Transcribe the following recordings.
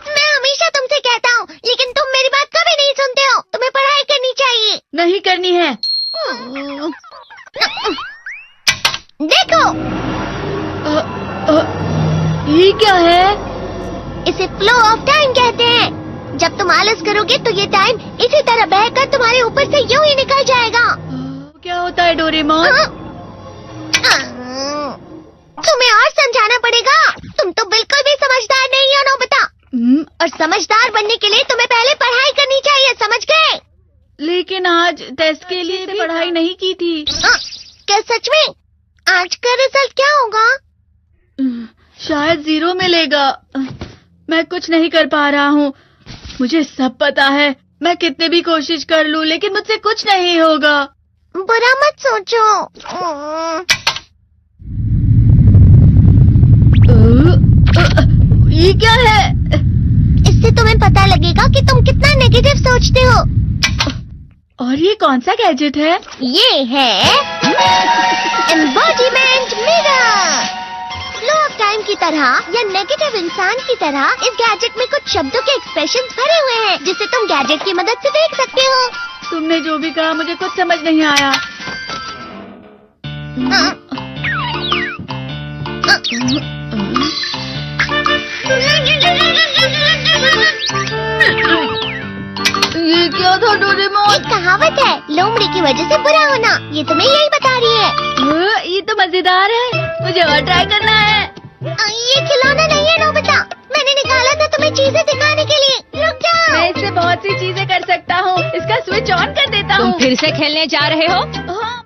मैं हमेशा तुमसे कहता हूँ, लेकिन तुम मेरी बात कभी नहीं सुनते हो। तुम्हें पढ़ाई करनी चाहिए। नहीं करनी है। देखो, ये क्या है? इसे फ्लो ऑफ टाइम कहते हैं। जब तुम आलस करोगे तो ये टाइम इसी तरह बहकर तुम्हारे ऊपर से यूं ही निकल जाएगा। क्या होता है डोरेमोन? तुम्हें और समझाना पड़ेगा। तुम तो बिल्कुल भी समझदार नहीं हो नोबिता। और समझदार बनने के लिए तुम्हें पहले पढ़ाई करनी चाहिए, समझ गए? लेकिन आज टेस्ट के लिए भी पढ़ाई नहीं की थी। क्या सच में? आज का रिजल्ट क्या होगा? शायद 0 मिलेगा। मैं कुछ नहीं कर पा रहा हूँ। मुझे सब पता है। मैं कितने भी कोशिश कर लूँ, लेकिन मुझसे कुछ नहीं होगा। बुरा मत सोचो। ये क्या है? इससे तुम्हें पता लगेगा कि तुम कितना नेगेटिव सोचते हो। और ये कौन सा गैजेट है? ये है embodiment mirror. Flow of time की तरह या नेगेटिव इंसान की तरह इस गैजेट में कुछ शब्दों के एक्सप्रेशंस भरे हुए हैं, जिसे तुम गैजेट की मदद से देख सकते हो। तुमने जो भी कहा मुझे कुछ समझ नहीं आया। ये क्या था डोरेमोन? एक कहावत है, लोमड़ी की वजह से बुरा होना। ये तुम्हें यही बता रही है। ये तो मजेदार है। मुझे और ट्राई करना है। ये खिलौना नहीं है नोबिता। मैंने निकाला था तुम्हें चीजें दिखाने के लिए। रुक जाओ। मैं इससे बहुत सी चीजें कर सकता हूँ। इसका स्विच ऑन कर देता हूँ। तुम फिर से खेलने जा रहे हो? हाँ।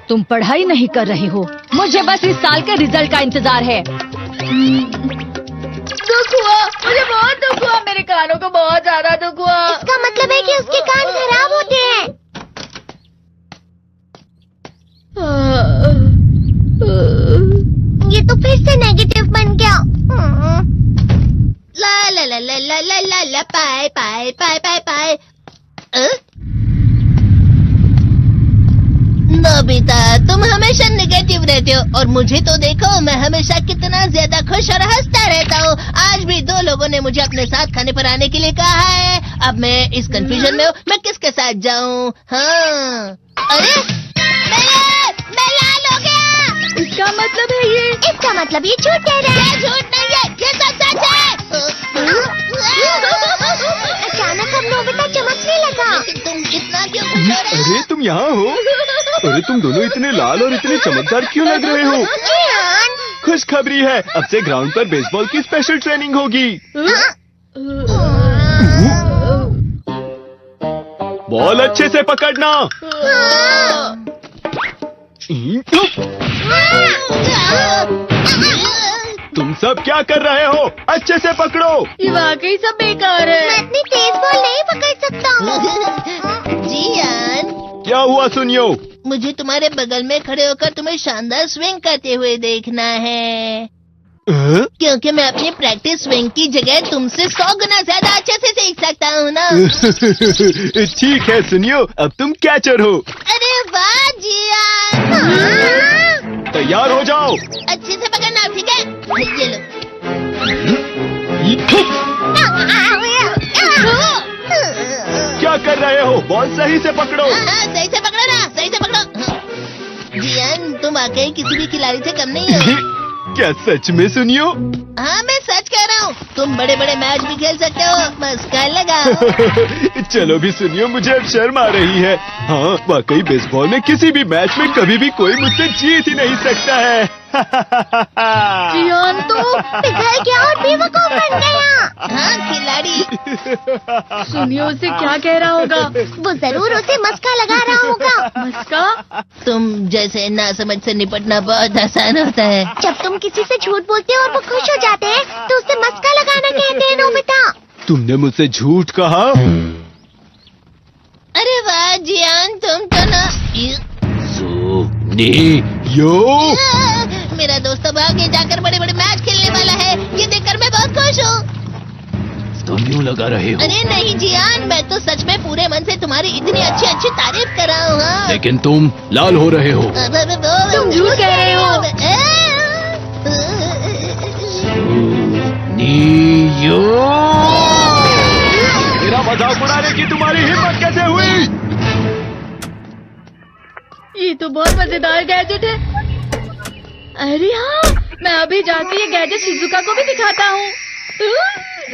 तुम पढ़ाई नहीं कर रही हो। मुझे बस इस साल के रिजल्ट का इंतजार है। दुख हुआ, मुझे बहुत दुख हुआ। मेरे कानों को बहुत ज्यादा दुख हुआ। इसका मतलब है कि उसके कान खराब होते हैं। ये तो फिर से नेगेटिव बन गया। ला ला ला ला ला ला ला ला पाए पाए पाए पाए पाए। नोबिता, तुम हमेशा नेगेटिव रहते हो और मुझे तो देखो, मैं हमेशा कितना ज्यादा खुश और हंसता रहता हूँ। आज भी 2 लोगों ने मुझे अपने साथ खाने पर आने के लिए कहा है। अब मैं इस कंफ्यूजन में हूँ, मैं किसके साथ जाऊँ? हाँ, अरे मैं लाल हो गया। इसका मतलब है ये? इसका मतलब ये झूठ कह रहा है। झूठ नहीं है, ये सच है। अचानक अब नोबिता चमकने लगा। तुम इतना क्यों खुश हो रहे हो? अरे तुम यहाँ हो? अरे तुम दोनों इतने लाल और इतने चमकदार क्यों लग रहे हो? खुशखबरी है, अब से ग्राउंड पर बेसबॉल की स्पेशल ट्रेनिंग होगी। बॉल अच्छे से पकड़ना। तुम सब क्या कर रहे हो? अच्छे से पकड़ो। ये वाकई सब बेकार है। मैं इतनी तेज बॉल नहीं पकड़ सकता हूँ। जियान, क्या हुआ सुनियो? मुझे तुम्हारे बगल में खड़े होकर तुम्हें शानदार स्विंग करते हुए देखना है। क्योंकि मैं अपनी प्रैक्टिस स्विंग की जगह तुमसे 100 गुना ज्यादा अच्छे से सीख सकता हूँ ना। ठीक है सुनियो, अब तुम कैचर हो। अरे वाह जियान। तैयार हो जाओ। अच्छे से पकड़ना, ठीक है? ये लो। क्या कर रहे हो? बॉल सही से पकड़ो। सही से पकड़ो ना, सही से पकड़ो। जियान, तुम वाकई किसी भी खिलाड़ी से कम नहीं हो। क्या सच में सुनियो? हाँ, मैं सच कह रहा हूँ। तुम बड़े बड़े मैच भी खेल सकते हो, बस कर लगाओ। चलो भी सुनियो, मुझे अब शर्म आ रही है। हाँ, वाकई बेसबॉल में किसी भी मैच में कभी भी कोई मुझसे जीत ही नहीं सकता है। जियान तो पिघल गया और बेवकूफ बन गया। हाँ, खिलाड़ी। सुनियो उसे क्या कह रहा होगा? वो जरूर उसे मस्का लगा रहा होगा। मस्का? तुम जैसे नासमझ से निपटना बहुत आसान होता है। जब तुम किसी से झूठ बोलते हो और वो खुश हो जाते हैं, तो उसे मस्का लगाना कहते हैं नोबिता। तुमने मुझसे झूठ कहा? अरे वाह जियान, तुम तो ना। यो मेरा दोस्त अब आगे जाकर बड़े बड़े मैच खेलने वाला है। ये देखकर मैं बहुत खुश हूँ। तुम क्यों लगा रहे हो? अरे नहीं जियान, मैं तो सच में पूरे मन से तुम्हारी इतनी अच्छी अच्छी तारीफ कर रहा हूँ। लेकिन तुम लाल हो रहे हो। तुम झूठ कह रहे हो। तो बहुत मजेदार गैजेट है। अरे हाँ, मैं अभी जाके ये गैजेट शिजुका को भी दिखाता हूँ।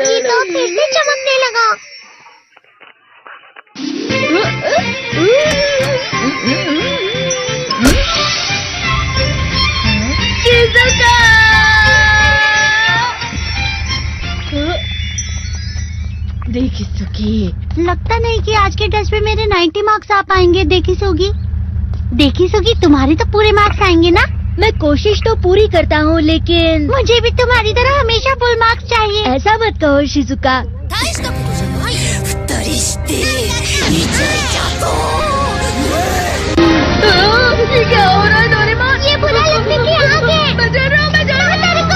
ये तो फिर से चमकने लगा। शिजुका! देखिसुगी, लगता नहीं कि आज के टेस्ट में मेरे 90 मार्क्स आ पाएंगे। देखिसुगी, तुम्हारे तो पूरे मार्क्स आएंगे ना? मैं कोशिश तो पूरी करता हूँ, लेकिन मुझे भी तुम्हारी तरह हमेशा फुल मार्क्स चाहिए। ऐसा मत कहो शिजुका। ये क्या हो रहा है डोरेमोन? ये बुरा लगने की आग है। मैं डर रहा हूँ, मैं डर रहा हूँ। तेरे को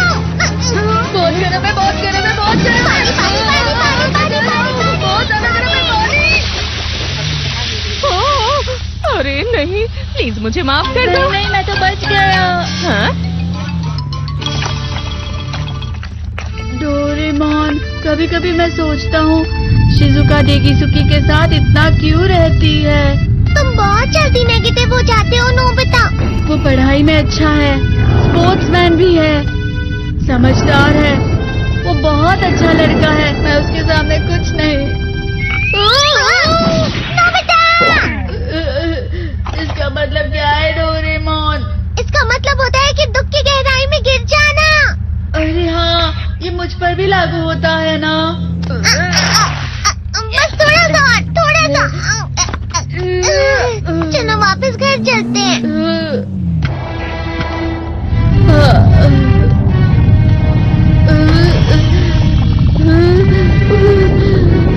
बहुत गर्म है, बहुत गर्म है, बहुत गर्म है। पानी, पानी, पानी, पानी, पानी, पानी। बहुत ज्यादा गर्म है पानी। अरे नहीं, प्लीज मुझे माफ कर दो। नहीं, मैं तो बच गया। हाँ? डोरेमोन, कभी कभी मैं सोचता हूँ शिजुका डेकिसुकी के साथ इतना क्यों रहती है। तुम बहुत जल्दी नेगेटिव हो जाते हो नोबिता। वो पढ़ाई में अच्छा है, स्पोर्ट्समैन भी है, समझदार है, वो बहुत अच्छा लड़का है। मैं उसके सामने कुछ नहीं। नोबिता! इसका मतलब क्या है डोरेमोन? इसका मतलब होता है कि दुख की गहराई में गिर जाना। अरे हाँ, ये मुझ पर भी लागू होता है ना। बस थोड़ा सा और, थोड़ा सा। चलो वापस घर चलते हैं।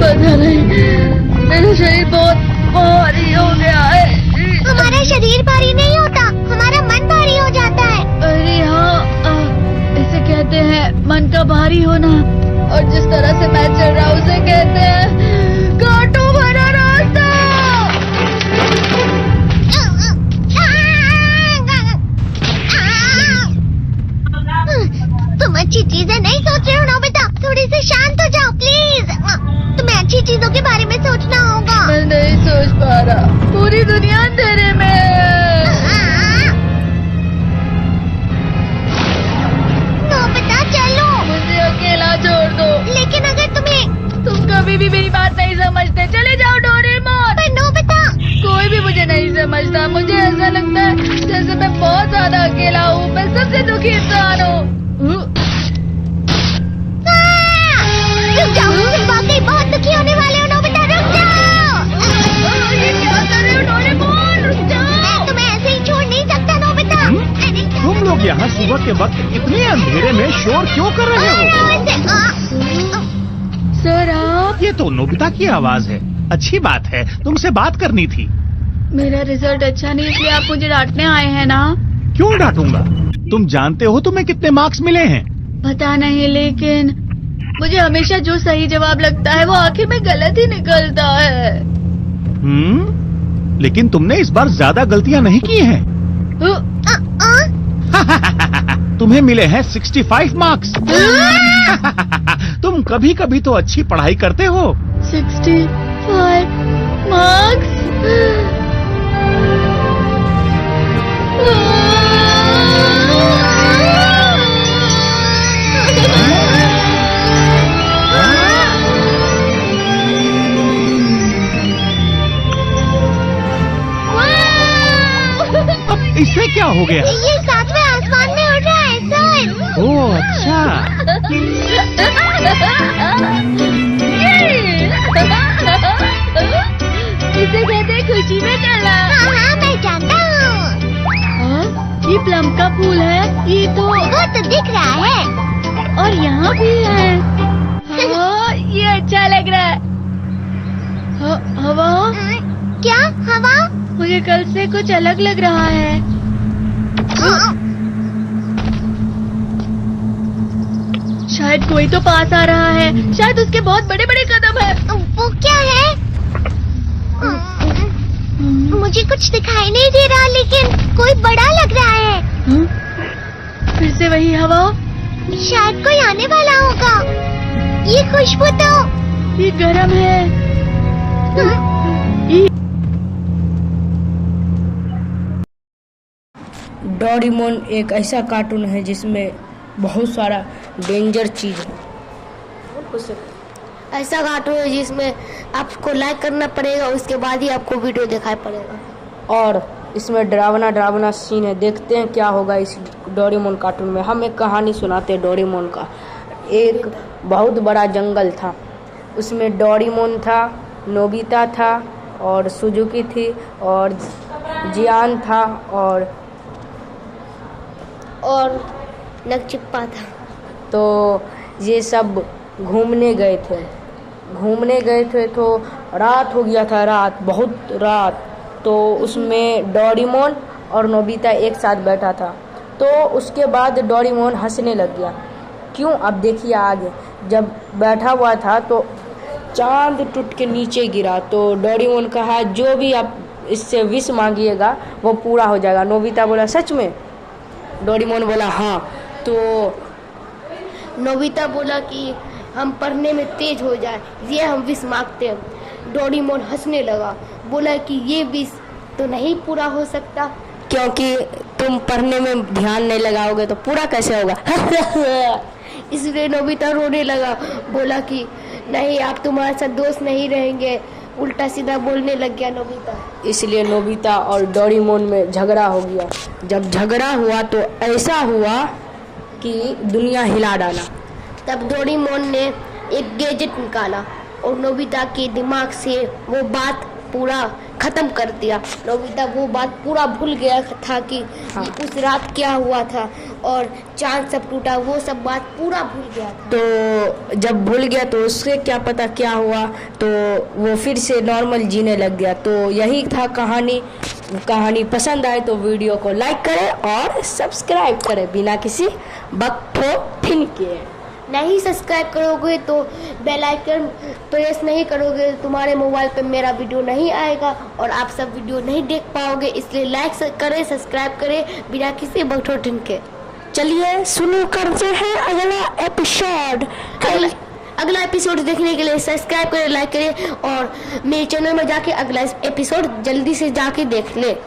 पता नहीं, मेरा शरीर बहुत भारी हो गया है। हमारा शरीर भारी नहीं होता, हमारा मन भारी हो जाता है। अरे हाँ, इसे कहते हैं मन का भारी होना। और जिस तरह से मैं चल रहा हूँ उसे कहते हैं कांटों भरा रास्ता। तुम अच्छी चीजें नहीं सोच रहे हो नोबिता। थोड़ी सी शांत हो जाओ प्लीज। तुम्हें अच्छी चीजों के बारे में सोचना होगा। मैं नहीं सोच पा रहा, पूरी दुनिया अंधेरे में है। नोबिता चलो। मुझे अकेला छोड़ दो। लेकिन अगर तुम कभी भी मेरी बात नहीं समझते। चले जाओ डोरेमोन। पर नोबिता। कोई भी मुझे नहीं समझता। मुझे ऐसा लगता है जैसे मैं बहुत ज्यादा अकेला हूँ। मैं सबसे दुखी इंसान हूँ। रुक जाओ, तुम वाकई बहुत दुखी होने वाले हो नोबिता। रुक जाओ। ये क्या कर रहे हो डोरेमोन? रुक जाओ। मैं तुम्हें ऐसे ही छोड़ नहीं सकता नोबिता। तुम लोग यहाँ सुबह के वक्त इतने अंधेरे में शोर क्यों कर रहे हो? सर आप? ये तो नोबिता की आवाज है। अच्छी बात है, तुमसे बात करनी थी। मेरा रिजल्ट अच्छा नहीं, इसलिए आप मुझे डांटने आए हैं ना? क्यों डांटूंगा? तुम जानते हो तुम्हें कितने मार्क्स मिले हैं? पता नहीं, लेकिन मुझे हमेशा जो सही जवाब लगता है वो आखिर में गलत ही निकलता है। लेकिन तुमने इस बार ज्यादा गलतियाँ नहीं की हैं। तुम्हें मिले हैं 65 मार्क्स। तुम कभी कभी तो अच्छी पढ़ाई करते हो। 65 मार्क्स? अब इससे क्या हो गया? ये सातवें आसमान में उड़ रहा है सर। ओह अच्छा। इसे कहते हैं खुशी में चला। हाँ, मैं जानता हूँ। ये प्लम का फूल है। ये तो वो तो दिख रहा है। और यहाँ भी है। ये अच्छा लग रहा है। हवा? क्या हवा? मुझे कल से कुछ अलग लग रहा है। शायद कोई तो पास आ रहा है। शायद उसके बहुत बड़े बड़े कदम है। वो क्या है? मुझे कुछ दिखाई नहीं दे रहा, लेकिन कोई बड़ा लग रहा है। फिर से वही हवा। शायद कोई आने वाला होगा। ये खुशबू तो ये गर्म है। हाँ। डोरेमोन एक ऐसा कार्टून है जिसमें बहुत सारा डेंजर चीज है। ऐसा कार्टून है जिसमें आपको लाइक करना पड़ेगा, उसके बाद ही आपको वीडियो दिखाई पड़ेगा। और इसमें डरावना सीन है। देखते हैं क्या होगा इस डोरेमोन कार्टून में। हम एक कहानी सुनाते हैं डोरेमोन का। एक बहुत बड़ा जंगल था, उसमें डोरेमोन था, नोबिता था और सुजुकी थी और जियान था और नकचिप्पा था। तो ये सब घूमने गए थे तो रात हो गया था, बहुत रात। तो उसमें डोरेमोन और नोबिता एक साथ बैठा था। तो उसके बाद डोरेमोन हंसने लग गया। क्यों? अब देखिए आगे। जब बैठा हुआ था तो चांद टूट के नीचे गिरा। तो डोरेमोन कहा जो भी आप इससे विश मांगिएगा वो पूरा हो जाएगा। नोबिता बोला सच में? डोरेमोन बोला हाँ। तो नोबिता बोला कि हम पढ़ने में तेज हो जाए, ये हम विश मांगते हैं। डोरेमोन हंसने लगा, बोला कि ये विश तो नहीं पूरा हो सकता, क्योंकि तुम पढ़ने में ध्यान नहीं लगाओगे तो पूरा कैसे होगा? इसलिए नोबिता रोने लगा, बोला कि नहीं आप तुम्हारे साथ दोस्त नहीं रहेंगे। उल्टा सीधा बोलने लग गया नोबिता। इसलिए नोबिता और डोरेमोन में झगड़ा हो गया। जब झगड़ा हुआ तो ऐसा हुआ कि दुनिया हिला डाला। तब डोरेमोन ने एक गैजेट निकाला और नोबिता के दिमाग से वो बात पूरा खत्म कर दिया। नोबिता वो बात पूरा भूल गया था कि उस रात क्या हुआ था और चांद सब टूटा, वो सब बात पूरा भूल गया था। तो जब भूल गया तो उससे क्या पता क्या हुआ, तो वो फिर से नॉर्मल जीने लग गया। तो यही था कहानी पसंद आए तो वीडियो को लाइक करें और सब्सक्राइब करें बिना किसी बकठो के। नहीं सब्सक्राइब करोगे तो बेल आइकन प्रेस नहीं करोगे, तुम्हारे मोबाइल पे मेरा वीडियो नहीं आएगा और आप सब वीडियो नहीं देख पाओगे। इसलिए लाइक करें, सब्सक्राइब करें बिना किसी बकठों के। चलिए शुरू करते हैं अगला एपिसोड। अगला एपिसोड देखने के लिए सब्सक्राइब करें, लाइक करें और मेरे चैनल में जाके अगला एपिसोड जल्दी से जाके देख ले।